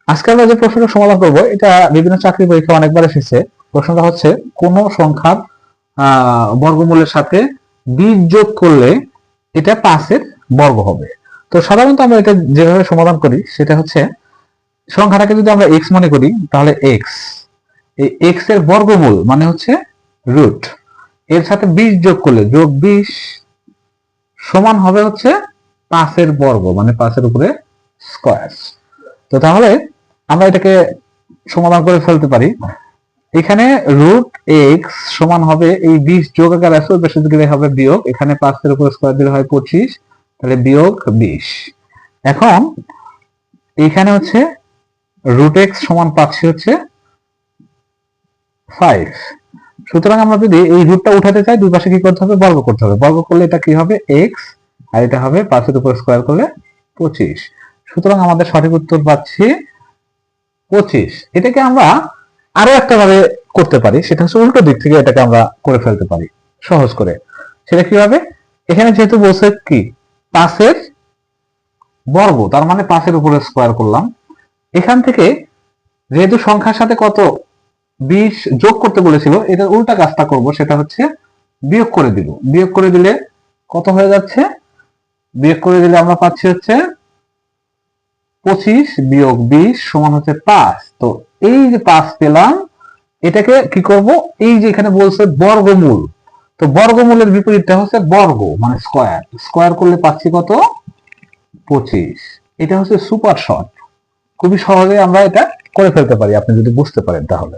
আজকে আমরা যে প্রশ্নটা সমাধান করব এটা বিভিন্ন চাকরি পরীক্ষা অনেকবার এসেছে। প্রশ্নটা হচ্ছে কোন সংখ্যার বর্গমূলের সাথে 20 যোগ করলে এটা 5 এর বর্গ হবে। তো সাধারণত আমরা এটা যেভাবে সমাধান করি সেটা হচ্ছে সংখ্যাটাকে যদি আমরা x মনে করি তাহলে x, এই x এর বর্গমূল মানে হচ্ছে রুট, এর সাথে 20 যোগ করলে যোগ 20 সমান হবে হচ্ছে 5 এর বর্গ মানে 5 এর উপরে স্কয়ার। তো তাহলে আমরা এটাকে সমাধান করে ফেলতে পারি। এখানে রুট এক্স সমান হবে এই 20 যোগ আকার আছে ওই পাশে দিলে হবে বিয়োগ, এখানে 5 এর উপর স্কয়ার দিলে হয় 25, তাহলে বিয়োগ 20। এখন এখানে হচ্ছে রুট এক্স সমান পাচ্ছি হচ্ছে 5। সুতরাং আমরা যদি এই রুটটা উঠাতে চাই দুই পাশে কি করতে হবে, বর্গ করতে হবে। বর্গ করলে এটা কি হবে এক্স, আর এটা হবে 5 এর উপর স্কয়ার করলে 25। সুতরাং আমাদের সঠিক উত্তর পাচ্ছি 25। এটাকে আমরা আরো একটা ভাবে করতে পারি, সেটা হচ্ছে উল্টো দিক থেকে এটাকে আমরা করে ফেলতে পারি সহজ করে। সেটা কিভাবে, এখানে যেহেতু বলছে কি 5 এর বর্গ তার মানে 5 এর উপরে স্কয়ার করলাম, এখান থেকে যেহেতু সংখ্যার সাথে কত 20 যোগ করতে বলেছিল এটার উল্টা কাজটা করব, সেটা হচ্ছে বিয়োগ করে দিব। বিয়োগ করে দিলে কত হয়ে যাচ্ছে, বিয়োগ করে দিলে আমরা পাচ্ছি হচ্ছে 25 বিয়োগ 20 সমান হচ্ছে 5। তো এই যে 5 পেলাম, এটাকে কি করব, এই যে এখানে বলছে বর্গমূল, তো বর্গমূলের বিপরীতটা হচ্ছে বর্গ মানে স্কয়ার, স্কয়ার করলে পাচ্ছি কত 25। এটা হচ্ছে সুপার শর্ট, খুবই সহজে আমরা এটা করে ফেলতে পারি আপনি যদি বুঝতে পারেন তাহলে।